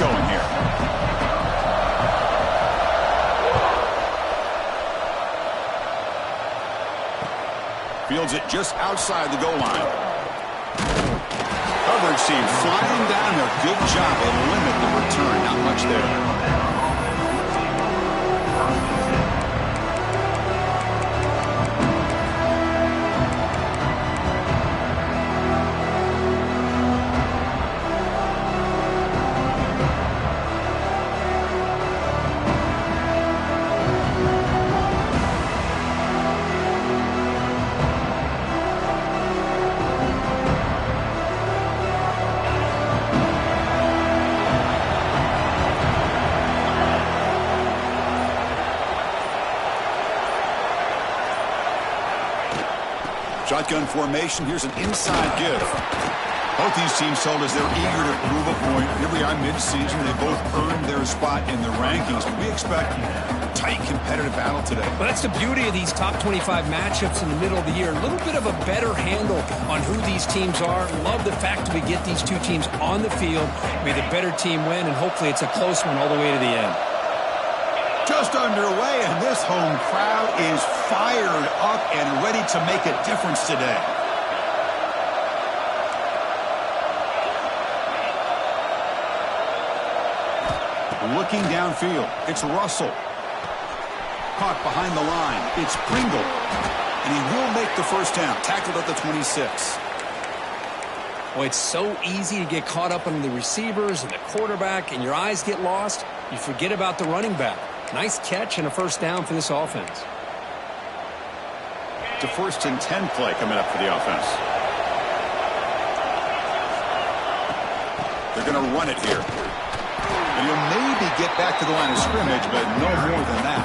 going here. Fields it just outside the goal line. Coverage team flying down there. Good job. It'll limit the return. Not much there. Shotgun formation. Here's an inside give. Both these teams told us they're eager to prove a point. Here we are mid-season. They both earned their spot in the rankings. But we expect a tight, competitive battle today. Well, that's the beauty of these top 25 matchups in the middle of the year. A little bit of a better handle on who these teams are. Love the fact that we get these two teams on the field. May the better team win, and hopefully it's a close one all the way to the end. Just underway, and this home crowd is fired up and ready to make a difference today. Looking downfield, it's Russell. Caught behind the line, it's Pringle. And he will make the first down, tackled at the 26. Well, it's so easy to get caught up on the receivers and the quarterback, and your eyes get lost. You forget about the running back. Nice catch and a first down for this offense. It's a 1st and 10 play coming up for the offense. They're going to run it here. And he'll maybe get back to the line of scrimmage, but no more than that.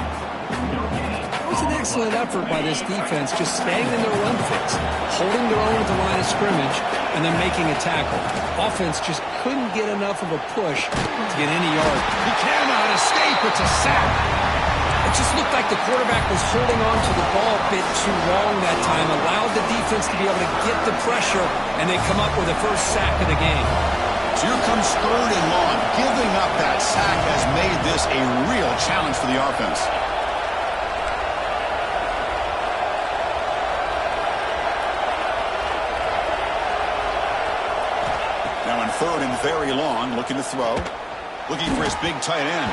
It was an excellent effort by this defense, just staying in their run fix, holding their own at the line of scrimmage, and then making a tackle. Offense just couldn't get enough of a push to get any yard. He cannot escape. It's a sack. It just looked like the quarterback was holding on to the ball a bit too long that time, allowed the defense to be able to get the pressure, and they come up with the first sack of the game. So here comes 3rd and long. Giving up that sack has made this a real challenge for the offense. Now in 3rd and very long, looking to throw. Looking for his big tight end.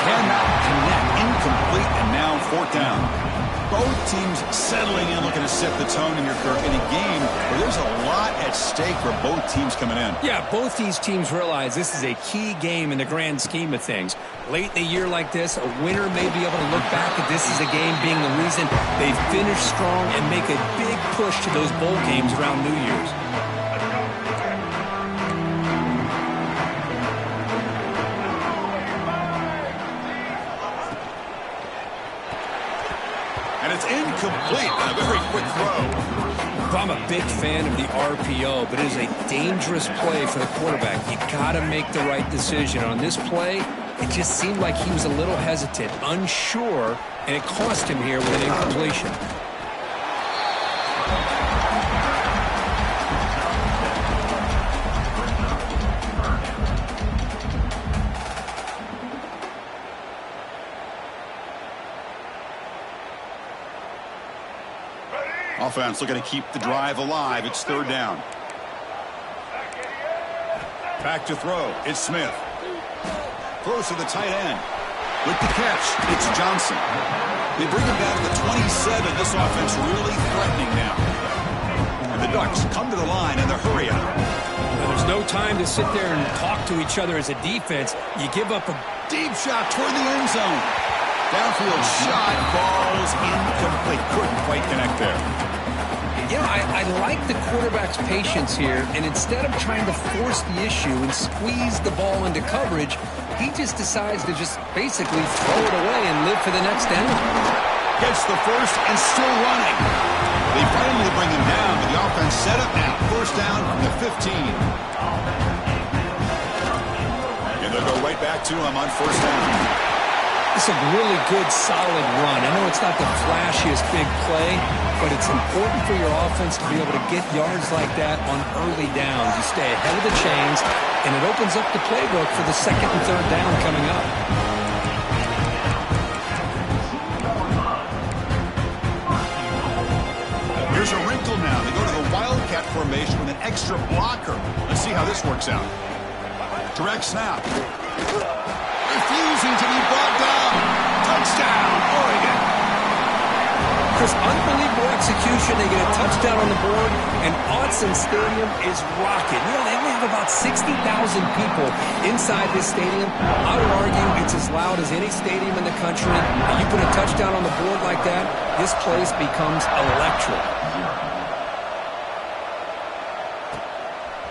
Cannot connect. Incomplete, and now 4th down. Both teams settling in, looking to set the tone in your Kirk in a game where there's a lot at stake for both teams coming in. Yeah, both these teams realize this is a key game in the grand scheme of things. Late in a year like this, a winner may be able to look back at this as a game being the reason they finish strong and make a big push to those bowl games around New Year's. It's incomplete. A very quick throw. I'm a big fan of the RPO, but it is a dangerous play for the quarterback. You got to make the right decision. On this play, it just seemed like he was a little hesitant, unsure, and it cost him here with an incompletion. Offense looking to keep the drive alive. It's 3rd down. Back to throw. It's Smith. Throws to the tight end. With the catch, it's Johnson. They bring him down to the 27. This offense really threatening now. And the Ducks come to the line in the hurry up. Well, there's no time to sit there and talk to each other as a defense. You give up a deep shot toward the end zone. Downfield shot falls incomplete. Couldn't quite connect there. You know, I like the quarterback's patience here, and instead of trying to force the issue and squeeze the ball into coverage, he just decides to just basically throw it away and live for the next down. Gets the first and still running. They finally bring him down, but the offense set up now. 1st down from the 15. And they'll go right back to him on 1st down. It's a really good, solid run. I know it's not the flashiest big play, but it's important for your offense to be able to get yards like that on early downs. You stay ahead of the chains, and it opens up the playbook for the second and third down coming up. Here's a wrinkle now. They go to the Wildcat formation with an extra blocker. Let's see how this works out. Direct snap. Refusing to be brought down. Touchdown, Oregon. Chris, unbelievable execution. They get a touchdown on the board, and Autzen Stadium is rocking. You know, they only have about 60,000 people inside this stadium. I would argue it's as loud as any stadium in the country. And you put a touchdown on the board like that, this place becomes electric.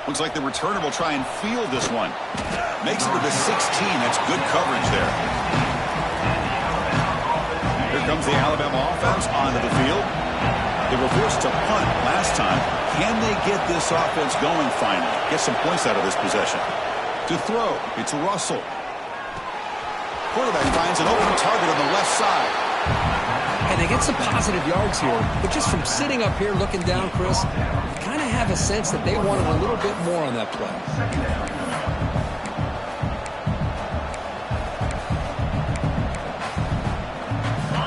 Looks like the returner will try and field this one. Makes it to the 16. That's good coverage there. Here comes the Alabama offense onto the field. They were forced to punt last time. Can they get this offense going finally? Get some points out of this possession. To throw, it's Russell. Quarterback finds an open target on the left side. And they get some positive yards here, but just from sitting up here looking down, Chris, you kind of have a sense that they wanted a little bit more on that play.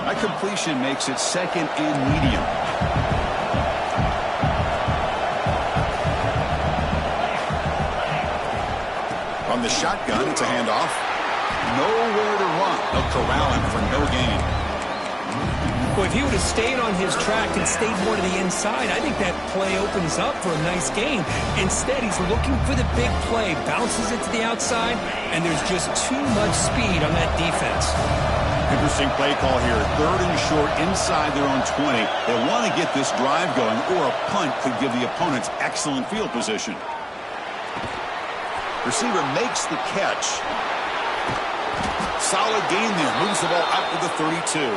That completion makes it second and medium. From the shotgun, it's a handoff. Nowhere to run. They'll corral him for no gain. Well, if he would have stayed on his track and stayed more to the inside, I think that play opens up for a nice gain. Instead, he's looking for the big play, bounces it to the outside, and there's just too much speed on that defense. Interesting play call here. Third and short inside their own 20. They want to get this drive going, or a punt could give the opponents excellent field position. Receiver makes the catch. Solid gain there. Moves the ball out to the 32.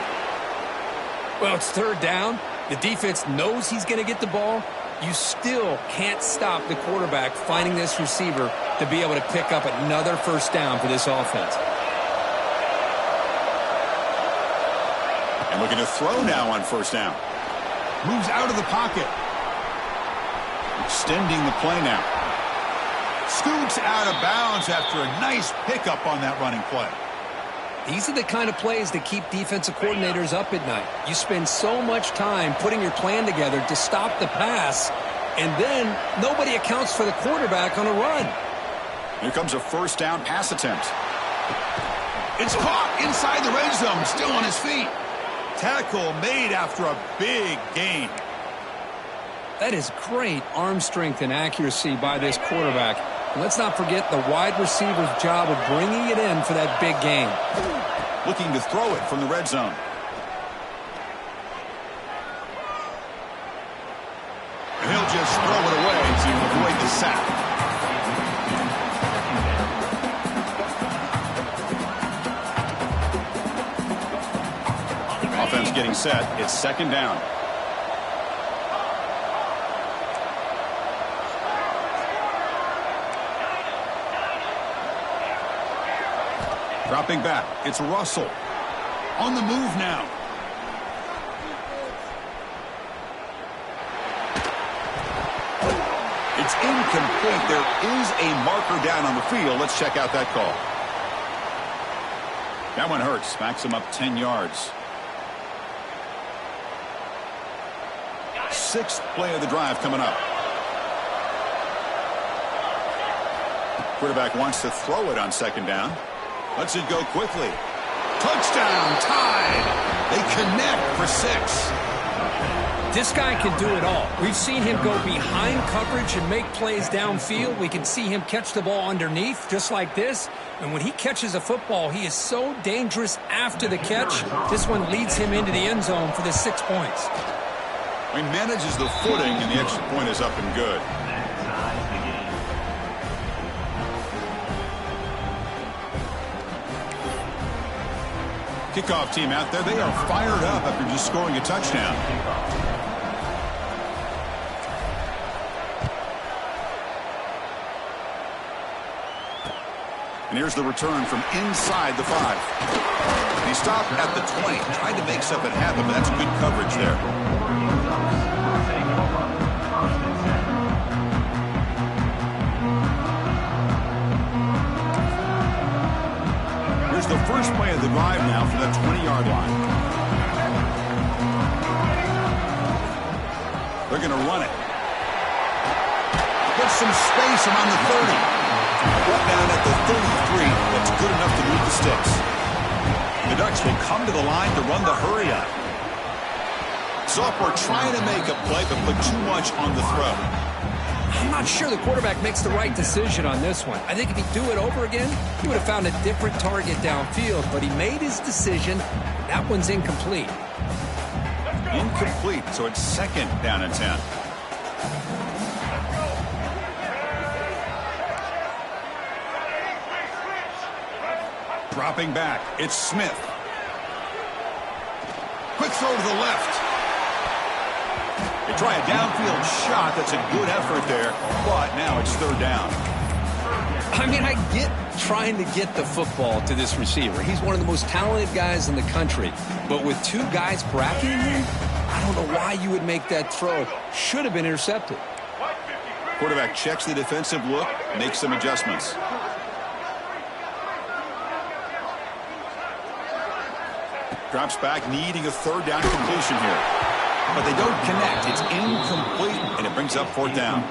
Well, it's third down. The defense knows he's going to get the ball. You still can't stop the quarterback finding this receiver to be able to pick up another first down for this offense. And looking to throw now on first down. Moves out of the pocket. Extending the play now. Scoots out of bounds after a nice pickup on that running play. These are the kind of plays that keep defensive coordinators up at night. You spend so much time putting your plan together to stop the pass, and then nobody accounts for the quarterback on a run. Here comes a first down pass attempt. It's caught inside the red zone, still on his feet. Tackle made after a big gain. That is great arm strength and accuracy by this quarterback. Let's not forget the wide receiver's job of bringing it in for that big gain. Looking to throw it from the red zone. And he'll just throw it away to avoid the sack. Offense getting set. It's second down. Dropping back, it's Russell. On the move now. It's incomplete. There is a marker down on the field. Let's check out that call. That one hurts. Backs him up 10 yards. Sixth play of the drive coming up. Quarterback wants to throw it on second down. Lets it go quickly. Touchdown, tied. They connect for 6. This guy can do it all. We've seen him go behind coverage and make plays downfield. We can see him catch the ball underneath, just like this. And when he catches a football, he is so dangerous after the catch. This one leads him into the end zone for the 6 points. He manages the footing, and the extra point is up and good. Kickoff team out there. They are fired up after just scoring a touchdown. And here's the return from inside the 5. He stopped at the 20. Tried to make something happen, but that's good coverage there. Here's the first play of the drive now from the 20-yard line. They're going to run it. Get some space around the 30. Brought down at the 33. That's good enough to move the sticks. The Ducks will come to the line to run the hurry up. Sophomore trying to make a play, but put too much on the throw. I'm not sure the quarterback makes the right decision on this one. I think if he'd do it over again, he would have found a different target downfield, but he made his decision. That one's incomplete. Incomplete, so it's second down and 10. Dropping back, it's Smith. Quick throw to the left. They try a downfield shot. That's a good effort there, but now it's third down. I mean, I get trying to get the football to this receiver. He's one of the most talented guys in the country, but with two guys bracketing him, I don't know why you would make that throw. Should have been intercepted. Quarterback checks the defensive look, makes some adjustments. Drops back, needing a third down completion here. But they don't connect. It's incomplete, and it brings up fourth down.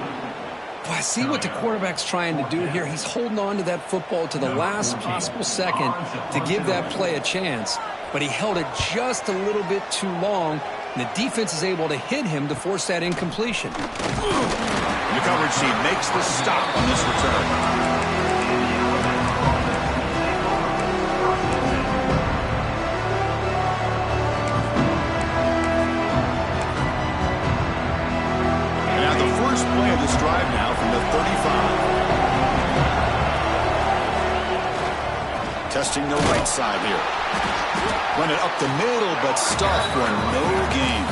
Well, I see what the quarterback's trying to do here. He's holding on to that football to the last possible second to give that play a chance. But he held it just a little bit too long, and the defense is able to hit him to force that incompletion. The coverage team makes the stop on this return. Play of this drive now from the 35. Testing the right side here. Run it up the middle, but stuffed for no gain.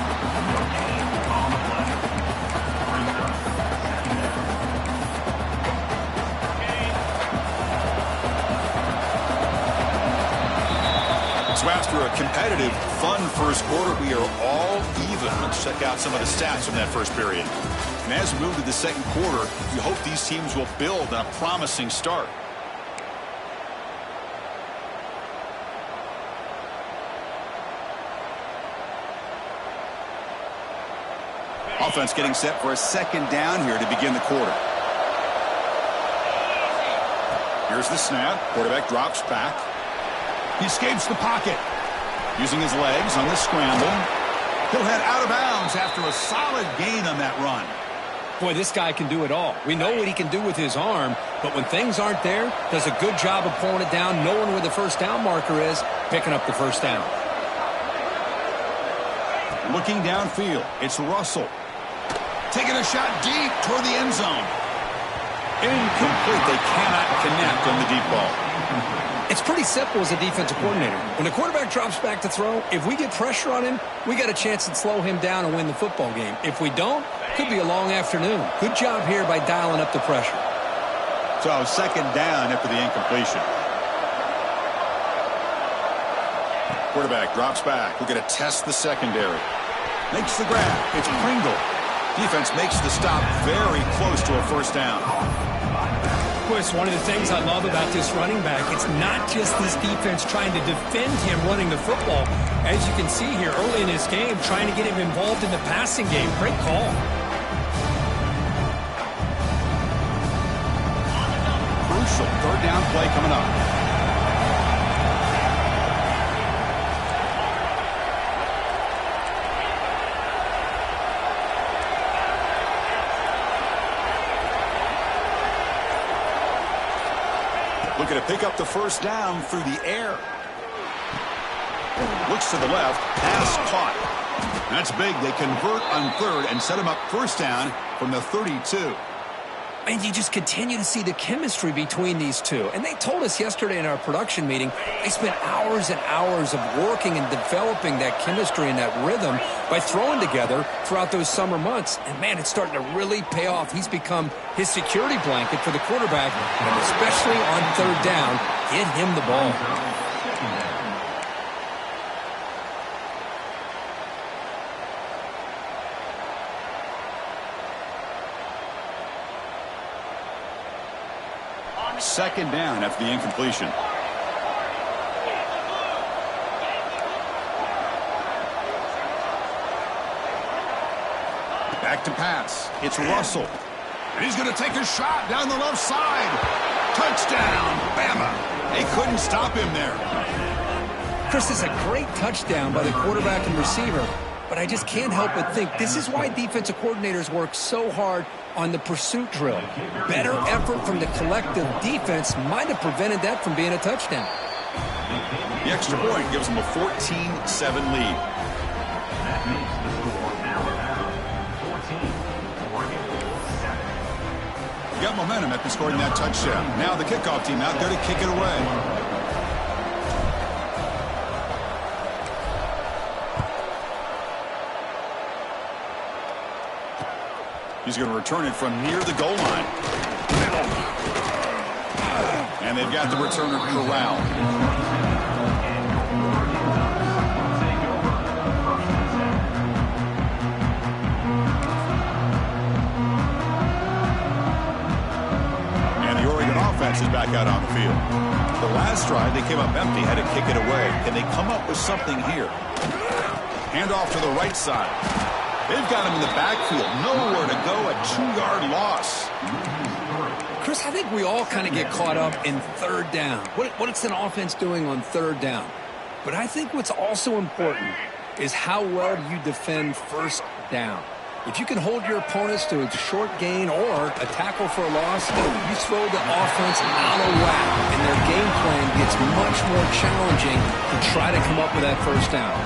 So after a competitive, fun first quarter, we are all even. Let's check out some of the stats from that first period. And as we move to the second quarter, you hope these teams will build on a promising start. Offense getting set for a second down here to begin the quarter. Here's the snap. Quarterback drops back. He escapes the pocket. Using his legs on the scramble. He'll head out of bounds after a solid gain on that run. Boy, this guy can do it all. We know what he can do with his arm, but when things aren't there, does a good job of pulling it down, knowing where the first down marker is, picking up the first down. Looking downfield, it's Russell. Taking a shot deep toward the end zone. Incomplete. They cannot connect on the deep ball. It's pretty simple as a defensive coordinator. When the quarterback drops back to throw, if we get pressure on him, we got a chance to slow him down and win the football game. If we don't, could be a long afternoon. Good job here by dialing up the pressure. So second down after the incompletion. Quarterback drops back. We're going to test the secondary. Makes the grab. It's Pringle. Defense makes the stop very close to a first down. Of course, one of the things I love about this running back, it's not just this defense trying to defend him running the football. As you can see here early in this game, trying to get him involved in the passing game. Great call. Crucial third down play coming up. Looking to pick up the first down through the air. Looks to the left. Pass caught. That's big. They convert on third and set him up first down from the 32. And you just continue to see the chemistry between these two. And they told us yesterday in our production meeting, they spent hours and hours of working and developing that chemistry and that rhythm by throwing together throughout those summer months. And, man, it's starting to really pay off. He's become his security blanket for the quarterback, and especially on third down, get him the ball. second down after the incompletion. Back to pass. It's Russell. And he's going to take a shot down the left side. Touchdown, Bama. They couldn't stop him there. Chris, is a great touchdown by the quarterback and receiver, but I just can't help but think this is why defensive coordinators work so hard on the pursuit drill. Better effort from the collective defense might have prevented that from being a touchdown. The extra point gives them a 14-7 lead. Got momentum after scoring that touchdown. Now the kickoff team out there to kick it away. He's going to return it from near the goal line. And they've got the returner corralled. Is back out on the field. The last drive, they came up empty, had to kick it away. Can they come up with something here? Handoff to the right side. They've got him in the backfield. Nowhere to go, a 2-yard loss. Chris, I think we all kind of get caught up in third down. What's an offense doing on third down? But I think what's also important is how well you defend first down. If you can hold your opponents to a short gain or a tackle for a loss, you throw the offense out of whack, and their game plan gets much more challenging to try to come up with that first down.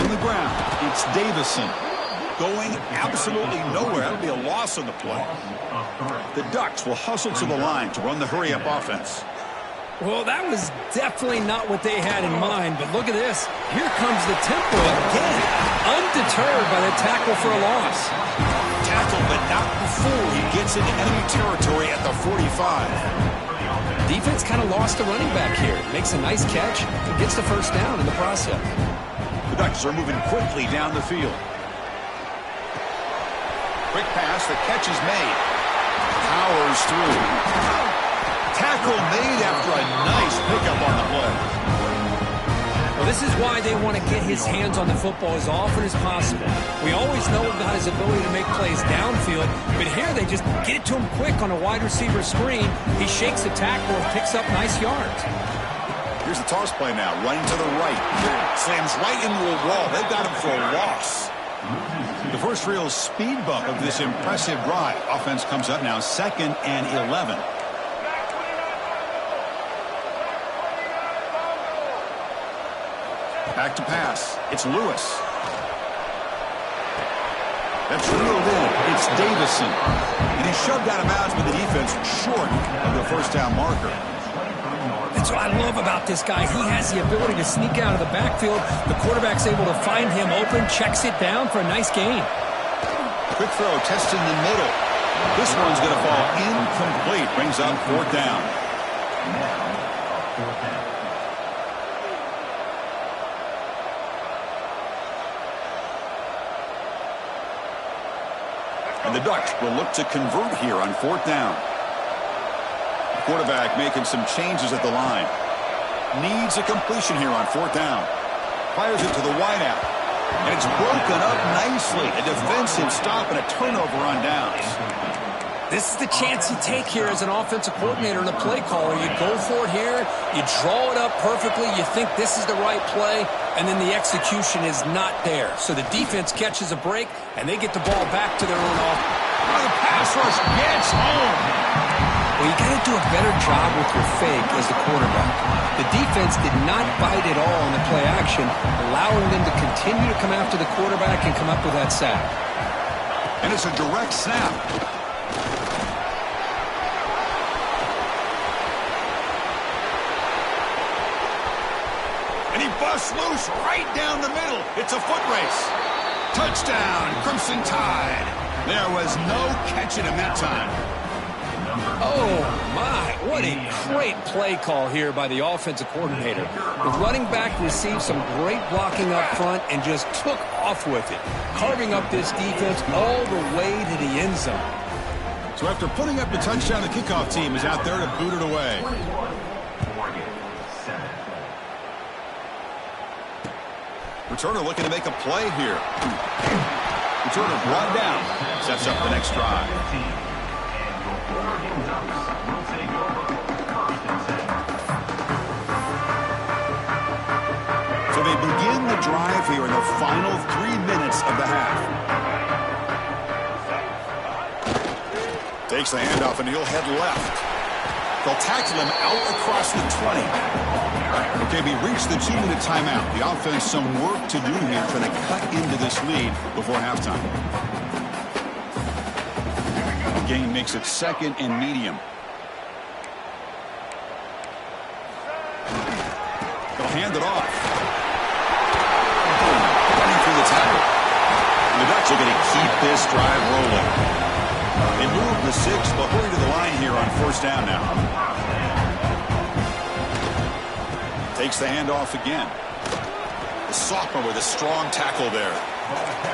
On the ground, it's Davison. Going absolutely nowhere. That'll be a loss on the play. The Ducks will hustle to the line to run the hurry-up offense. Well, that was definitely not what they had in mind, but look at this. Here comes the tempo again, undeterred by the tackle for a loss. Tackle, but not before he gets into enemy territory at the 45. Defense kind of lost the running back here. Makes a nice catch and gets the first down in the process. The Ducks are moving quickly down the field. Quick pass, the catch is made. Powers through. Tackle made after a nice pickup on the play. Well, this is why they want to get his hands on the football as often as possible. We always know about his ability to make plays downfield, but here they just get it to him quick on a wide receiver screen. He shakes the tackle and picks up nice yards. Here's the toss play now, running to the right. Slams right into a wall. They've got him for a loss. The first real speed bump of this impressive drive. Offense comes up now, 2nd and 11. Back to pass. It's Lewis. That's reeled in. It's Davison. And he's shoved out of bounds with the defense short of the first down marker. That's what I love about this guy. He has the ability to sneak out of the backfield. The quarterback's able to find him open, checks it down for a nice gain. Quick throw, test in the middle. This one's going to fall incomplete. Brings up 4th down. And the Ducks will look to convert here on 4th down. The quarterback making some changes at the line. Needs a completion here on 4th down. Fires it to the wideout. And it's broken up nicely. A defensive stop and a turnover on downs. This is the chance you take here as an offensive coordinator and a play caller. You go for it here. You draw it up perfectly. You think this is the right play. And then the execution is not there. So the defense catches a break, and they get the ball back to their own offense. The pass rush gets home. Well, you got to do a better job with your fake as the quarterback. The defense did not bite at all on the play action, allowing them to continue to come after the quarterback and come up with that sack. And it's a direct snap. And he busts loose right down the middle. It's a foot race. Touchdown, Crimson Tide. There was no catching him that time. Oh, my. What a great play call here by the offensive coordinator. The running back received some great blocking up front and just took off with it, carving up this defense all the way to the end zone. So after putting up the touchdown, the kickoff team is out there to boot it away. Returner looking to make a play here. Returner brought down. Sets up the next drive. So they begin the drive here in the final 3 minutes of the half. Takes the handoff and he'll head left. They'll tackle him out across the 20. Okay, we reached the 2-minute timeout. The offense some work to do here trying to cut into this lead before halftime. The game makes it 2nd and medium. They'll hand it off. Running through the tackle. And the Ducks are going to keep this drive rolling. They move the 6, but hurry to the line here on 1st down now. Takes the handoff again. The sophomore with a strong tackle there.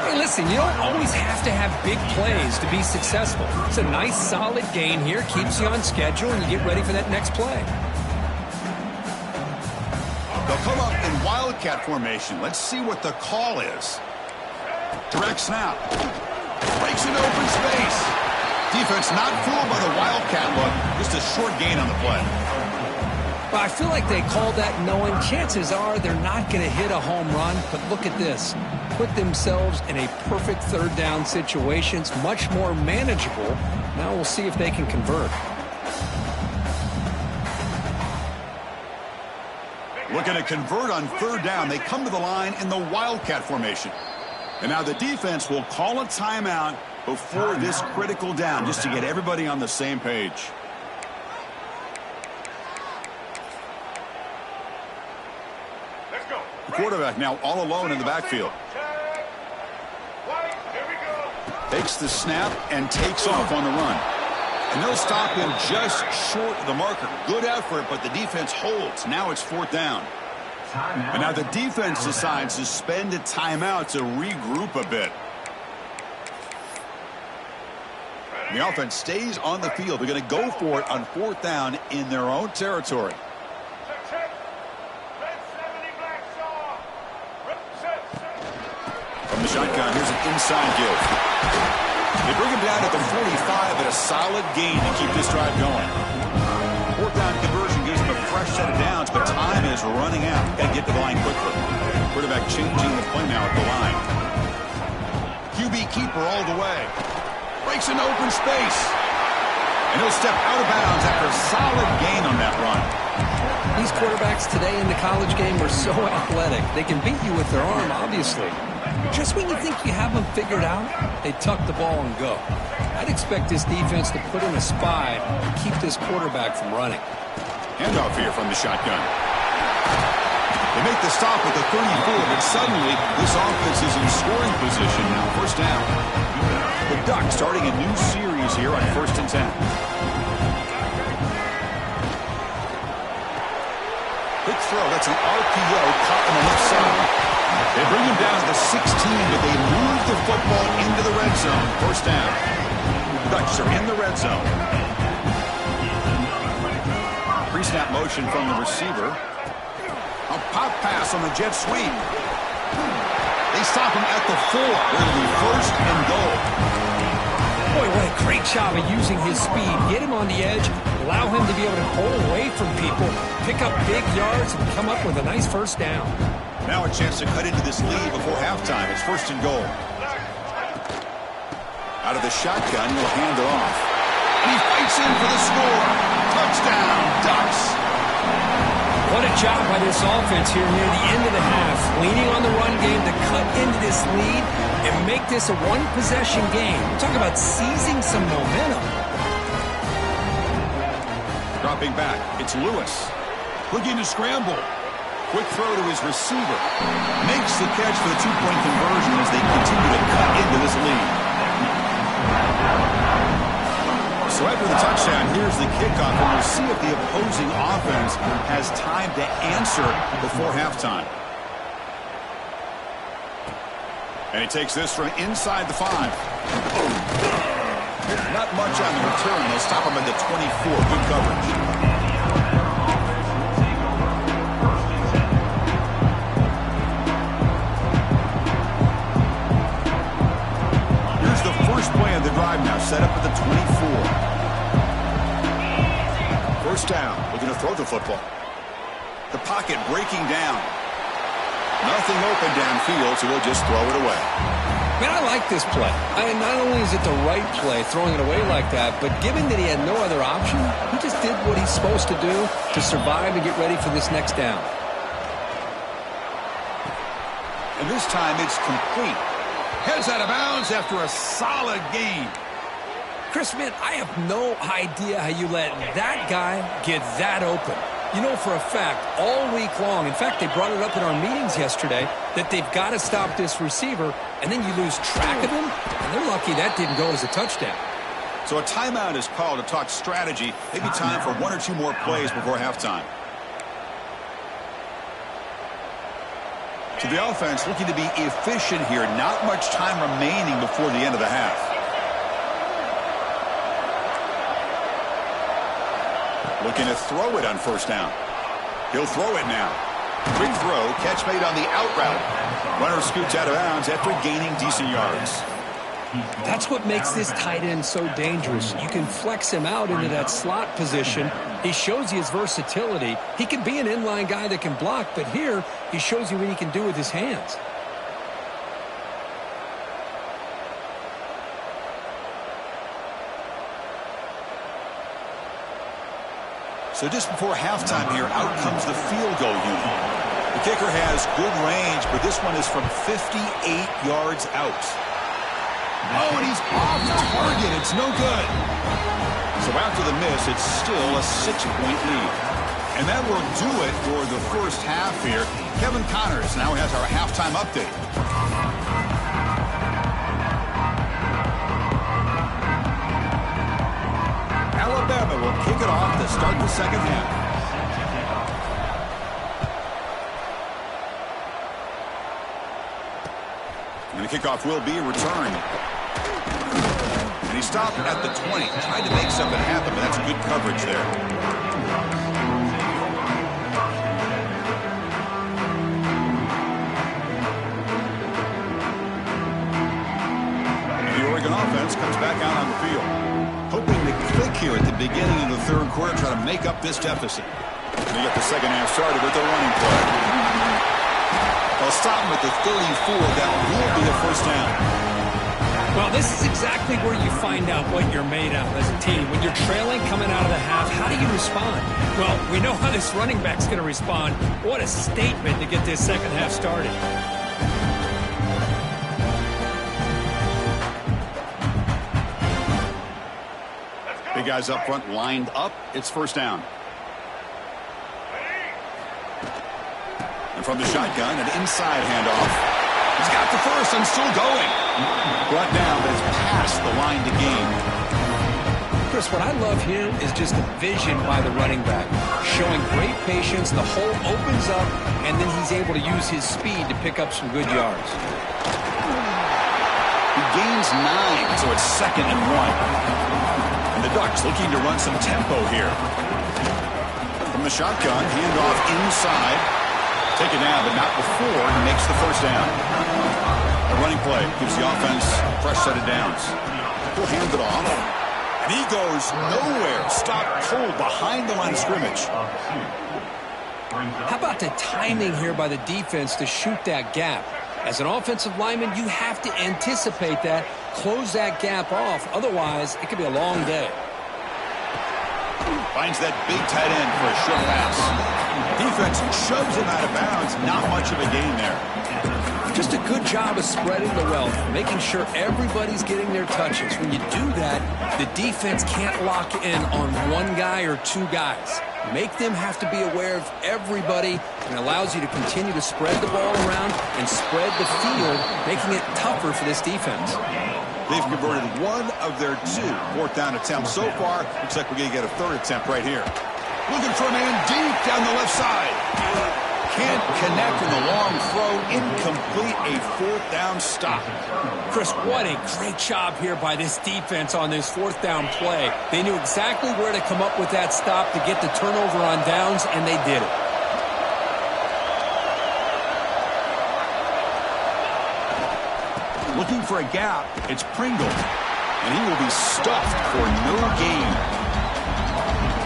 Hey, listen, you don't always have to have big plays to be successful. It's a nice, solid gain here. Keeps you on schedule, and you get ready for that next play. They'll come up in wildcat formation. Let's see what the call is. Direct snap. Breaks into open space. Defense not fooled by the wildcat look. Just a short gain on the play. Well, I feel like they called that knowing chances are they're not going to hit a home run. But look at this. Put themselves in a perfect 3rd down situation. It's much more manageable. Now we'll see if they can convert. Looking to convert on 3rd down. They come to the line in the wildcat formation. And now the defense will call a timeout before this critical down just to get everybody on the same page. The quarterback now all alone in the backfield. Takes the snap and takes off on the run. And they'll stop him just short of the marker. Good effort, but the defense holds. Now it's 4th down. And now the defense decides to spend a timeout to regroup a bit. And the offense stays on the field. They're going to go for it on 4th down in their own territory. From the shotgun, here's an inside give. They bring him down at the 45 at a solid gain to keep this drive going. 4th down conversion gives them a fresh set of downs, but time is running out. Got to get to the line quickly. Quarterback changing the play now at the line. QB keeper all the way. Breaks into open space. And he'll step out of bounds after a solid gain on that run. These quarterbacks today in the college game are so athletic. They can beat you with their arm, obviously. Just when you think you have them figured out, they tuck the ball and go. I'd expect this defense to put in a spy and keep this quarterback from running. Handoff here from the shotgun. They make the stop at the 34, but suddenly this offense is in scoring position now. 1st down. The Ducks starting a new series here on 1st and 10. Quick throw. That's an RPO caught on the left side. They bring him down to the 16, but they move the football into the red zone. 1st down. Ducks are in the red zone. Pre-snap motion from the receiver. A pop pass on the jet sweep. They stop him at the 4. It'll be 1st and goal. Boy, what a great job of using his speed. Get him on the edge, allow him to be able to pull away from people, pick up big yards, and come up with a nice 1st down. Now a chance to cut into this lead before halftime. It's 1st and goal. Out of the shotgun, he'll hand it off. And he fights in for the score. Touchdown, Ducks. What a job by this offense here near the end of the half. Leaning on the run game to cut into this lead and make this a one-possession game. Talk about seizing some momentum. Dropping back, it's Lewis. Looking to scramble. Quick throw to his receiver. Makes the catch for the 2-point conversion as they continue to cut into this lead. So at After the touchdown, here's the kickoff, and we'll see if the opposing offense has time to answer before halftime. And he takes this from inside the 5. Not much on the return. They'll stop him at the 24. Good coverage. Here's the first play of the drive now, set up at the 24. First down, looking to throw the football. The pocket breaking down. Nothing open downfield, so he'll just throw it away. Man, I like this play. Not only is it the right play, throwing it away like that, but given that he had no other option, he just did what he's supposed to do to survive and get ready for this next down. And this time it's complete. Heads out of bounds after a solid gain. Chris, man, I have no idea how you let that guy get that open. You know for a fact, all week long, in fact, they brought it up in our meetings yesterday, that they've got to stop this receiver, and then you lose track of him, and they're lucky that didn't go as a touchdown. So a timeout is called to talk strategy. Maybe time for 1 or 2 more plays before halftime. So the offense looking to be efficient here. Not much time remaining before the end of the half. Looking to throw it on first down. He'll throw it now. Quick throw, catch made on the out route. Runner scoots out of bounds after gaining decent yards. That's what makes this tight end so dangerous. You can flex him out into that slot position. He shows you his versatility. He can be an inline guy that can block, but here he shows you what he can do with his hands. So just before halftime here, out comes the field goal unit. The kicker has good range, but this one is from 58 yards out. Oh, and he's off target. It's no good. So after the miss, it's still a 6-point lead. And that will do it for the first half here. Kevin Connors now has our halftime update. Alabama will kick it off to start the second half. And the kickoff will be returned. And he stopped at the 20. Tried to make something happen, but that's good coverage there. And the Oregon offense comes back out on the field. Hoping to click here at the beginning of the third quarter, try to make up this deficit. And they get the second half started with the running play. They'll stop him at the 34. That will be a first down. Well, this is exactly where you find out what you're made of as a team. When you're trailing coming out of the half, how do you respond? Well, we know how this running back's going to respond. What a statement to get this second half started. Big guys up front lined up. It's first down. And from the shotgun, an inside handoff. He's got the first and still going. Brought down, but it's past the line to gain. Chris, what I love here is just the vision by the running back. Showing great patience, the hole opens up, and then he's able to use his speed to pick up some good yards. He gains 9, so it's 2nd and 1. And the Ducks looking to run some tempo here. From the shotgun, handoff inside. Take it down, but not before he makes the first down. A running play gives the offense a fresh set of downs. He'll hand it off. And he goes nowhere. Stopped cold behind the line of scrimmage. How about the timing here by the defense to shoot that gap? As an offensive lineman, you have to anticipate that, close that gap off. Otherwise, it could be a long day. Finds that big tight end for a short pass. Defense shoves him out of bounds. Not much of a gain there. Just a good job of spreading the wealth, making sure everybody's getting their touches. When you do that, the defense can't lock in on one guy or two guys. Make them have to be aware of everybody, and allows you to continue to spread the ball around and spread the field, making it tougher for this defense. They've converted one of their 2 fourth down attempts so far. Looks like we're going to get a 3rd attempt right here. Looking for a man deep down the left side. Can't connect in the long throw. Incomplete, a 4th down stop. Chris, what a great job here by this defense on this 4th down play. They knew exactly where to come up with that stop to get the turnover on downs, and they did it. Looking for a gap, it's Pringle. And he will be stuffed for no gain.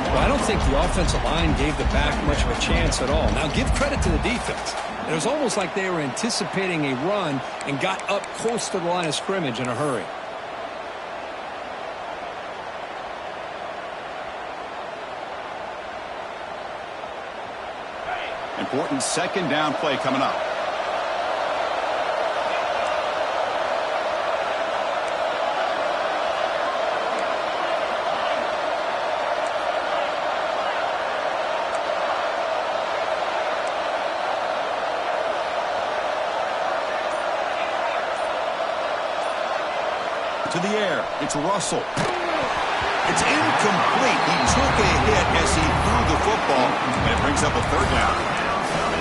Well, I don't think the offensive line gave the back much of a chance at all. Now, give credit to the defense. It was almost like they were anticipating a run and got up close to the line of scrimmage in a hurry. Important 2nd down play coming up. To the air, it's Russell. It's incomplete. He took a hit as he threw the football, and it brings up a 3rd down.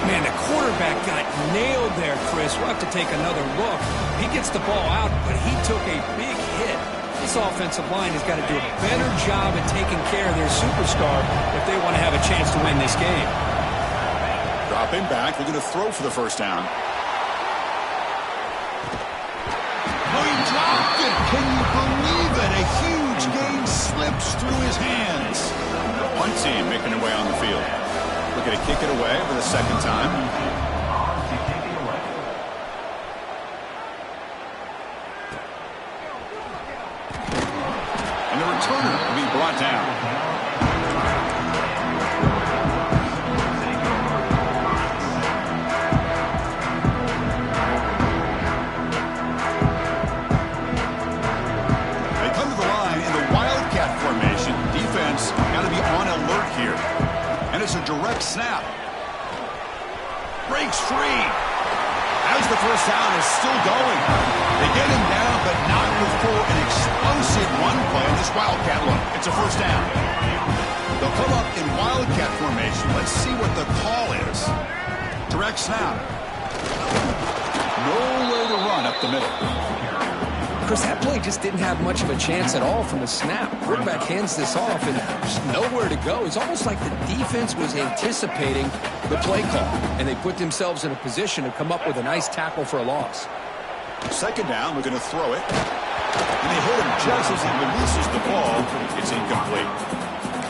Man, the quarterback got nailed there, Chris. We'll have to take another look. He gets the ball out, but he took a big hit. This offensive line has got to do a better job at taking care of their superstar if they want to have a chance to win this game. Dropping back, they're going to throw for the 1st down. Dropped it. Can you believe it? A huge gain slips through his hands. The punt team making their way on the field. Looking to kick it away for the 2nd time. And the returner will be brought down. Got to be on alert here. And it's a direct snap. Breaks free. As the 1st down is still going. They get him down, but not before an explosive run play on this Wildcat look. It's a 1st down. They'll come up in Wildcat formation. Let's see what the call is. Direct snap. No way to run up the middle. Chris, that play just didn't have much of a chance at all from the snap. Quarterback hands this off and there's nowhere to go. It's almost like the defense was anticipating the play call, and they put themselves in a position to come up with a nice tackle for a loss. 2nd down, we're going to throw it. And they hit him just as he releases the ball. It's incomplete.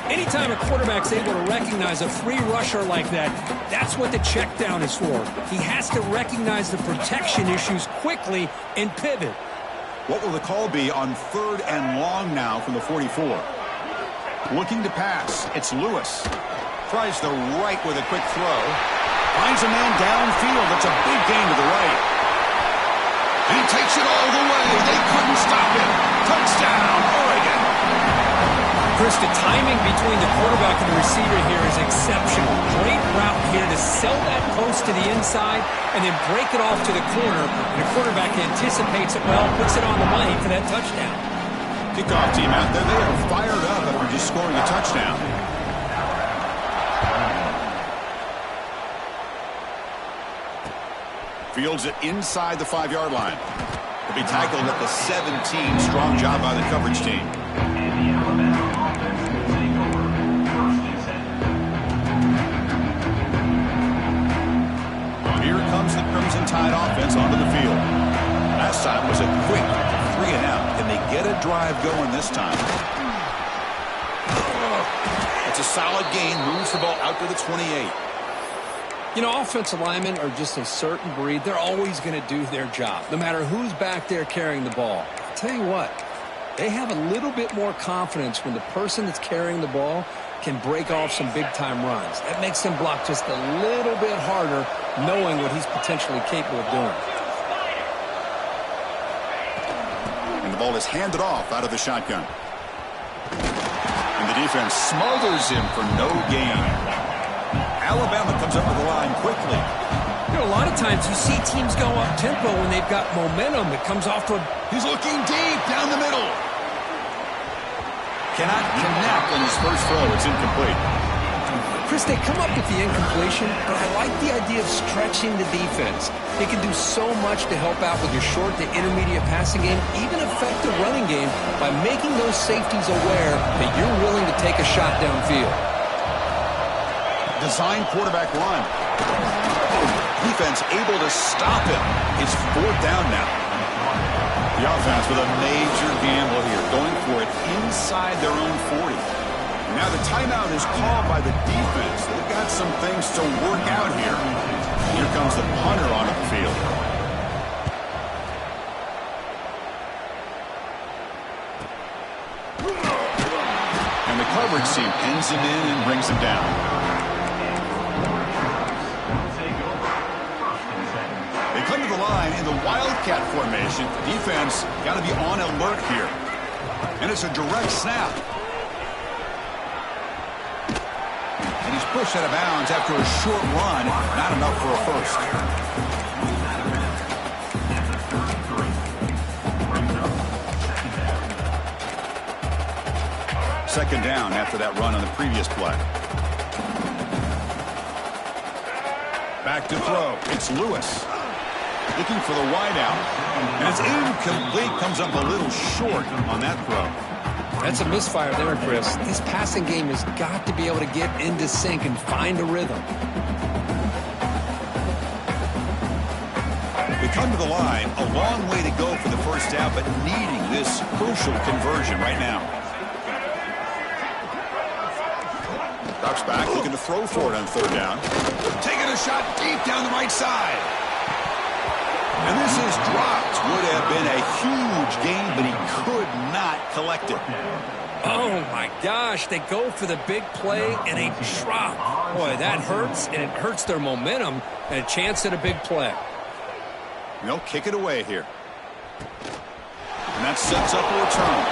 Anytime a quarterback's able to recognize a free rusher like that, that's what the check down is for. He has to recognize the protection issues quickly and pivot. What will the call be on 3rd and long now from the 44? Looking to pass. It's Lewis. Tries the right with a quick throw. Finds a man downfield. It's a big gain to the right. And he takes it all the way. They couldn't stop him. Touchdown, Oregon. Chris, the timing between the quarterback and the receiver here is exceptional. Great route here to sell that post to the inside and then break it off to the corner. And the quarterback anticipates it well, puts it on the money for that touchdown. Kickoff team out there. They are fired up after just scoring a touchdown. Fields it inside the 5-yard line. He'll be tackled at the 17. Strong job by the coverage team. Here comes the Crimson Tide offense onto the field. Last time was a quick 3 and out. Can they get a drive going this time? It's a solid gain. Moves the ball out to the 28. You know, offensive linemen are just a certain breed. They're always going to do their job, no matter who's back there carrying the ball. I'll tell you what, they have a little bit more confidence when the person that's carrying the ball can break off some big-time runs. That makes them block just a little bit harder, knowing what he's potentially capable of doing. And the ball is handed off out of the shotgun. And the defense smothers him for no gain. Alabama comes up to the line quickly. You know, a lot of times you see teams go up-tempo when they've got momentum. It comes off to a... He's looking deep down the middle. Cannot connect on his first throw. It's incomplete. Chris, they come up with the incompletion, but I like the idea of stretching the defense. They can do so much to help out with your short to intermediate passing game, even affect the running game by making those safeties aware that you're willing to take a shot downfield. Design quarterback run. Defense able to stop him. It's 4th down now. The offense with a major gamble here, going for it inside their own 40. Now the timeout is called by the defense. They've got some things to work out here. Here comes the punter onto the field. And the coverage team pins him in and brings him down. They come to the line in the Wildcat formation. The defense got to be on alert here. And it's a direct snap. And he's pushed out of bounds after a short run. Not enough for a first. Second down after that run on the previous play. Back to throw. It's Lewis. Looking for the wide out. And it's incomplete. Comes up a little short on that throw. That's a misfire there, Chris. This passing game has got to be able to get into sync and find a rhythm. We come to the line, a long way to go for the first down, but needing this crucial conversion right now. Ducks back, looking to throw for it on 3rd down. Taking a shot deep down the right side. And this is dropped. Would have been a huge gain, but he could not collect it. Oh, my gosh. They go for the big play, and a drop. Boy, that hurts, and it hurts their momentum, and a chance at a big play. And they'll kick it away here. And that sets up a return.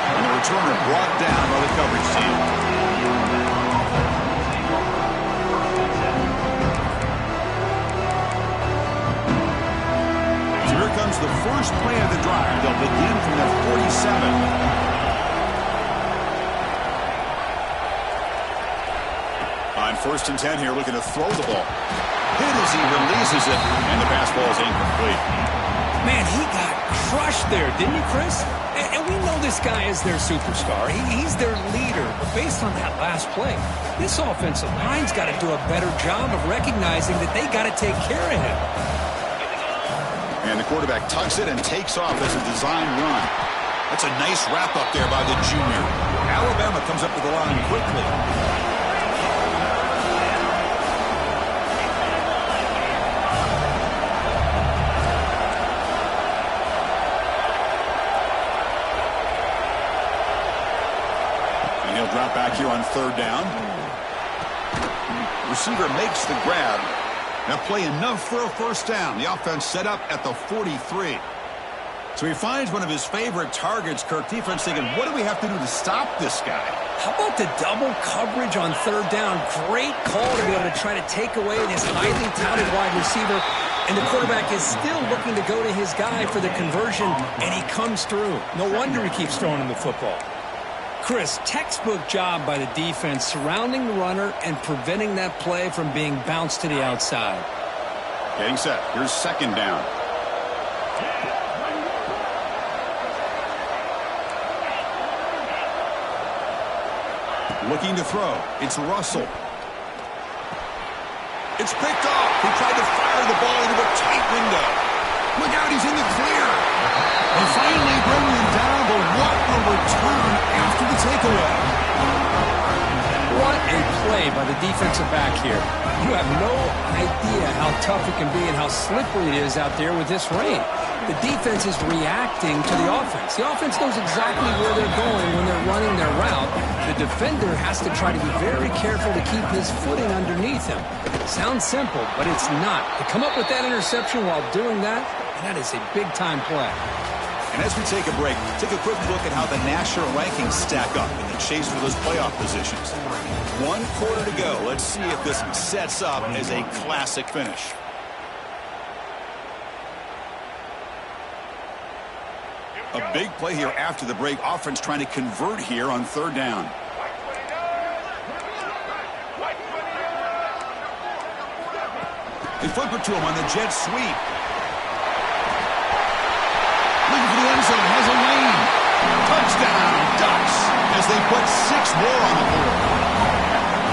And the returner brought down by the coverage team. Comes the first play of the drive. They'll begin from their 47. On 1st and 10 here, looking to throw the ball. Hit as he releases it, and the pass ball is incomplete. Man, he got crushed there, didn't he, Chris? And we know this guy is their superstar. He's their leader. But based on that last play, this offensive line's got to do a better job of recognizing that they got to take care of him. And the quarterback tucks it and takes off as a design run. That's a nice wrap up there by the junior. Alabama comes up to the line quickly. And he'll drop back here on 3rd down. Receiver makes the grab. Now play enough for a first down. The offense set up at the 43. So he finds one of his favorite targets. Kirk, defense thinking, what do we have to do to stop this guy? How about the double coverage on 3rd down? Great call to be able to try to take away this highly touted wide receiver. And the quarterback is still looking to go to his guy for the conversion, and he comes through. No wonder he keeps throwing him the football. Chris, textbook job by the defense surrounding the runner and preventing that play from being bounced to the outside. Getting set. Here's 2nd down. Looking to throw. It's Russell. It's picked off. He tried to fire the ball into a tight window. Look out, he's in the clear. They finally bring him down, but what a return after the takeaway. What a play by the defensive back here. You have no idea how tough it can be and how slippery it is out there with this rain. The defense is reacting to the offense. The offense knows exactly where they're going when they're running their route. The defender has to try to be very careful to keep his footing underneath him. Sounds simple, but it's not. To come up with that interception while doing that, that is a big-time play. And as we take a break, take a quick look at how the national rankings stack up in the chase for those playoff positions. 1 quarter to go. Let's see if this sets up as a classic finish. A big play here after the break. Offense trying to convert here on third down. They flip it to him on the jet sweep. Looking for the end zone. Has a lane. Touchdown, Ducks, as they put 6 more on the board.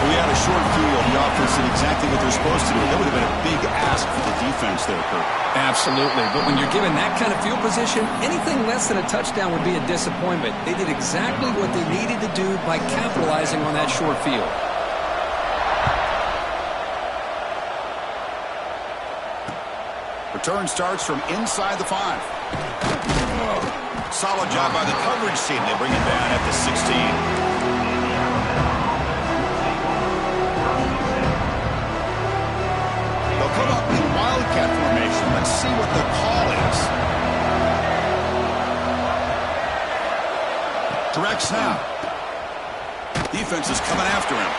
We had a short field. The offense did exactly what they're supposed to do. That would have been a big ask for the defense there, Kurt. Absolutely. But when you're given that kind of field position, anything less than a touchdown would be a disappointment. They did exactly what they needed to do by capitalizing on that short field. Return starts from inside the 5. Solid job by the coverage team. They bring it down at the 16. They'll come up in wildcat formation. Let's see what the call is. Direct snap. Defense is coming after him.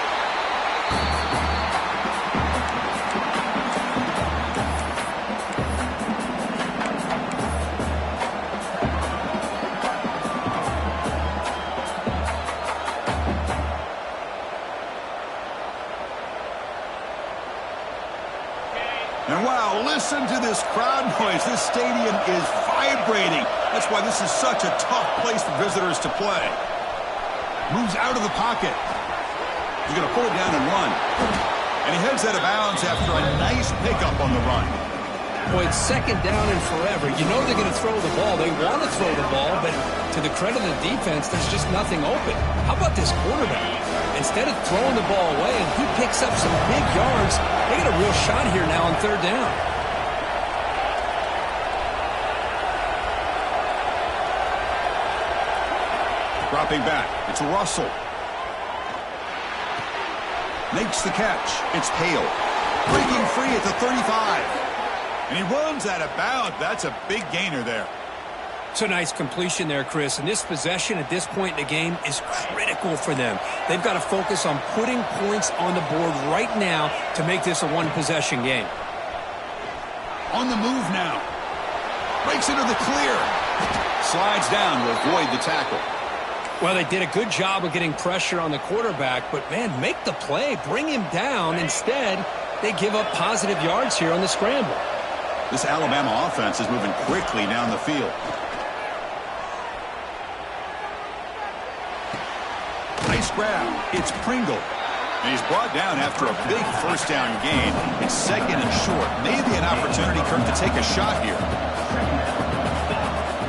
And wow, listen to this crowd noise. This stadium is vibrating. That's why this is such a tough place for visitors to play. Moves out of the pocket. He's going to pull it down and run. And he heads out of bounds after a nice pickup on the run. Boy, it's second down and forever. You know they're going to throw the ball. They want to throw the ball, but to the credit of the defense, there's just nothing open. How about this quarterback? Instead of throwing the ball away, and he picks up some big yards, they got a real shot here now on third down. Dropping back. It's Russell. Makes the catch. It's Hale. Breaking free at the 35. And he runs out of bounds. That's a big gainer there. It's a nice completion there, Chris. And this possession at this point in the game is critical for them. They've got to focus on putting points on the board right now to make this a one-possession game. On the move now. Breaks into the clear. Slides down to avoid the tackle. Well, they did a good job of getting pressure on the quarterback, but, man, make the play. Bring him down. Instead, they give up positive yards here on the scramble. This Alabama offense is moving quickly down the field. Nice grab. It's Pringle. And he's brought down after a big first down gain. It's second and short. Maybe an opportunity, Kirk, to take a shot here.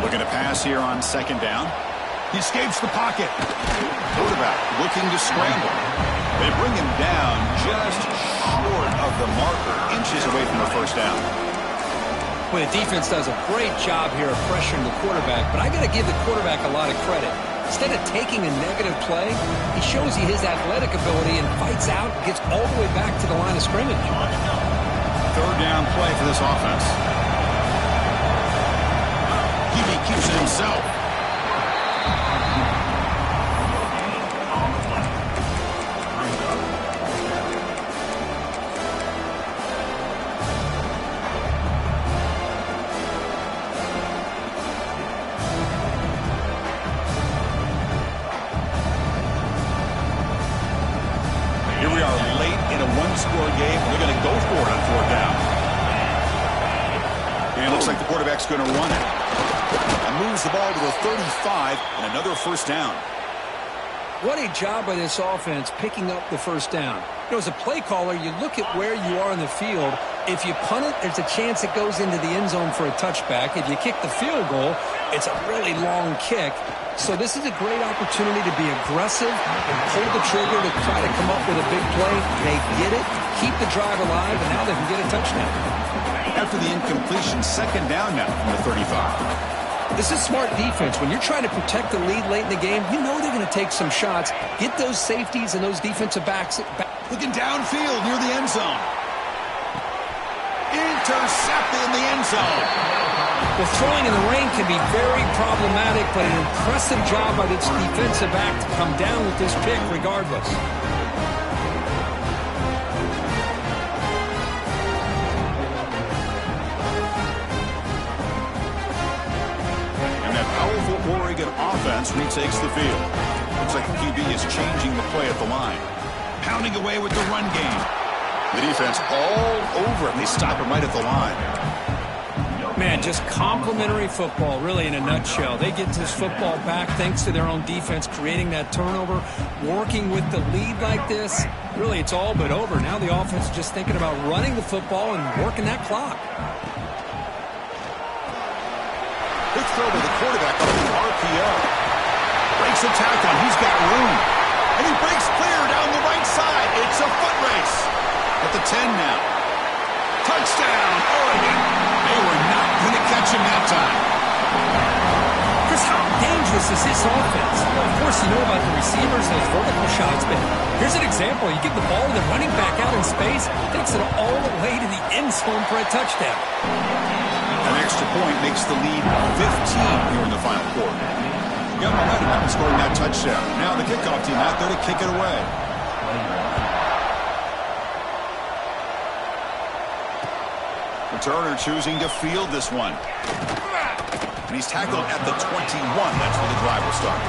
Looking to pass here on second down. He escapes the pocket. Quarterback looking to scramble. They bring him down just short of the marker, inches away from the first down. Well, the defense does a great job here of pressuring the quarterback, but I got to give the quarterback a lot of credit. Instead of taking a negative play, he shows you his athletic ability and fights out and gets all the way back to the line of scrimmage. Third down play for this offense. He keeps it himself. One-score game. They're going to go for it on fourth down. And it looks like the quarterback's going to run it. And moves the ball to the 35 and another first down. What a job by this offense picking up the first down. You know, as a play caller, you look at where you are in the field. If you punt it, there's a chance it goes into the end zone for a touchback. If you kick the field goal, it's a really long kick. So this is a great opportunity to be aggressive and pull the trigger to try to come up with a big play. They get it, keep the drive alive, and now they can get a touchdown. After the incompletion, second down now from the 35. This is smart defense. When you're trying to protect the lead late in the game, you know they're going to take some shots. Get those safeties and those defensive backs. Looking downfield near the end zone. Intercepted in the end zone. Well, throwing in the rain can be very problematic, but an impressive job by this defensive back to come down with this pick regardless. And that powerful offense retakes the field. Looks like the QB is changing the play at the line. Pounding away with the run game. The defense all over it. They stop him right at the line. Man, just complimentary football, really, in a nutshell. They get this football back thanks to their own defense, creating that turnover, working with the lead like this. Really, it's all but over. Now the offense is just thinking about running the football and working that clock. Quick throw to the quarterback on the RPO. Breaks a tackle. He's got room. And he breaks clear down the right side. It's a foot race. At the 10 now. Touchdown, Oregon. They were not going to catch him that time. Chris, how dangerous is this offense? Well, of course, you know about the receivers, those vertical shots, but here's an example. You give the ball to the running back out in space, takes it all the way to the end zone for a touchdown. An extra point makes the lead 15 here in the final quarter. Got momentum after scoring that touchdown. Now the kickoff team out there to kick it away. Returner choosing to field this one. And he's tackled at the 21. That's where the drive will start.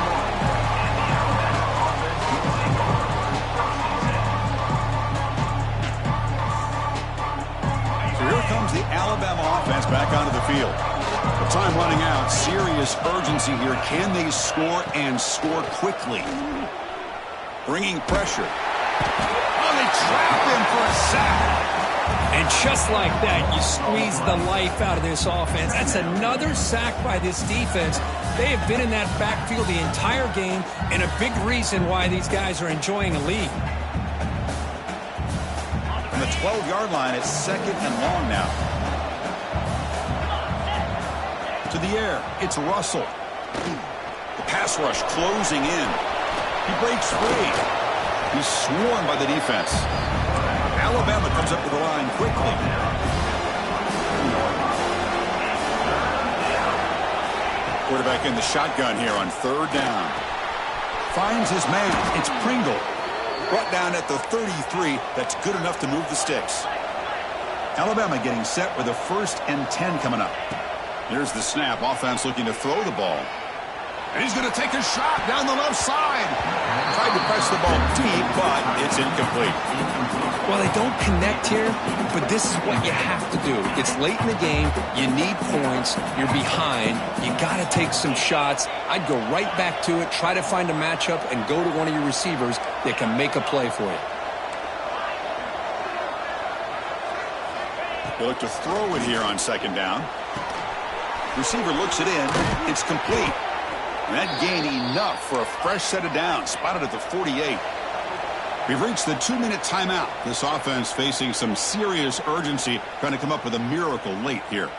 So here comes the Alabama offense back onto the field. With time running out, serious urgency here. Can they score and score quickly? Bringing pressure. Oh, they trap him for a sack. And just like that, you squeeze the life out of this offense. That's another sack by this defense. They have been in that backfield the entire game, and a big reason why these guys are enjoying a lead. On the 12-yard line, it's 2nd and long now. To the air, it's Russell. The pass rush closing in. He breaks free. He's swarmed by the defense. Alabama comes up to the line quickly. Quarterback in the shotgun here on 3rd down. Finds his man. It's Pringle. Brought down at the 33. That's good enough to move the sticks. Alabama getting set with a 1st and 10 coming up. Here's the snap. Offense looking to throw the ball. And he's going to take a shot down the left side. Tried to press the ball deep, but it's incomplete. Well, they don't connect here, but this is what you have to do. It's late in the game. You need points. You're behind. You got to take some shots. I'd go right back to it, try to find a matchup, and go to one of your receivers that can make a play for you. They look to throw it here on 2nd down. Receiver looks it in. It's complete. And that gain enough for a fresh set of downs. Spotted at the 48. We've reached the 2-minute timeout. This offense facing some serious urgency, trying to come up with a miracle late here.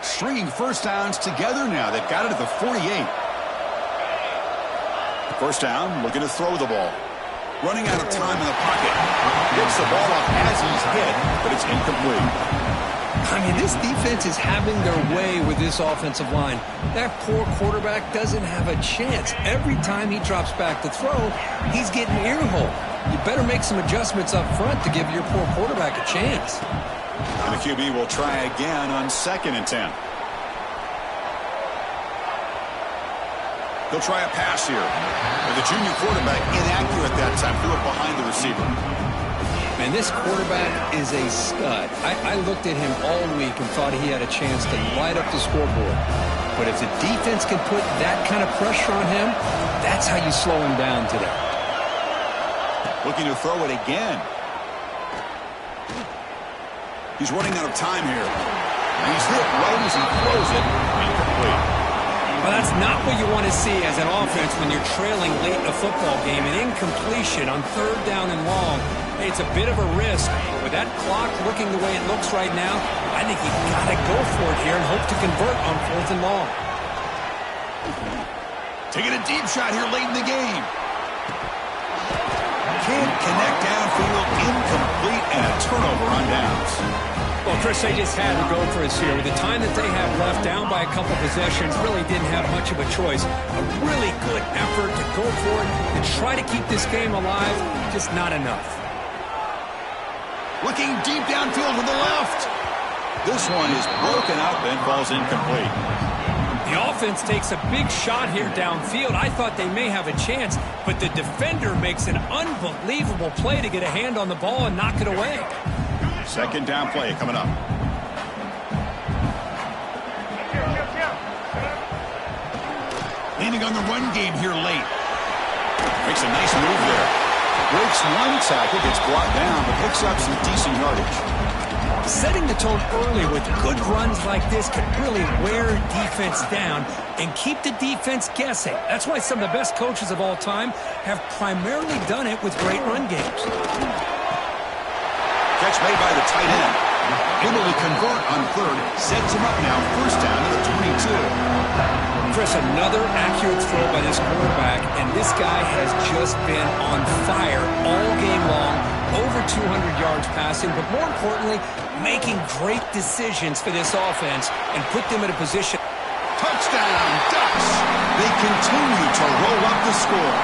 Stringing first downs together now. They've got it at the 48. 1st down, looking to throw the ball. Running out of time in the pocket. Gets the ball off as he's hit, but it's incomplete. I mean, this defense is having their way with this offensive line. That poor quarterback doesn't have a chance. Every time he drops back to throw, he's getting earholed. You better make some adjustments up front to give your poor quarterback a chance. And the QB will try again on 2nd and 10. He'll try a pass here. But the junior quarterback inaccurate that time. Threw it behind the receiver. Man, this quarterback is a stud. I looked at him all week and thought he had a chance to light up the scoreboard. But if the defense can put that kind of pressure on him, that's how you slow him down today. Looking to throw it again. He's running out of time here. And he's hit right as he throws it. Incomplete. Well, that's not what you want to see as an offense when you're trailing late in a football game. An incompletion on 3rd down and long. Hey, it's a bit of a risk. With that clock looking the way it looks right now, I think you got to go for it here and hope to convert on 4th and long. Taking a deep shot here late in the game. Can't connect downfield. Incomplete and a turnover on downs. Well, Chris, they just had to go for us here. With the time that they have left, down by a couple possessions, really didn't have much of a choice. A really good effort to go for it and try to keep this game alive, just not enough. Looking deep downfield to the left. This one is broken up and falls incomplete. The offense takes a big shot here downfield. I thought they may have a chance, but the defender makes an unbelievable play to get a hand on the ball and knock it away. Second down play coming up. Leaning on the run game here late. Makes a nice move there. Breaks one tackle, gets brought down, but picks up some decent yardage. Setting the tone early with good runs like this can really wear defense down and keep the defense guessing. That's why some of the best coaches of all time have primarily done it with great run games. Catch made by the tight end. Able to convert on third. Sets him up now. First down to the 22. Chris, another accurate throw by this quarterback, and this guy has just been on fire all game long. Over 200 yards passing, but more importantly, making great decisions for this offense and put them in a position. Touchdown, Ducks! They continue to roll up the score.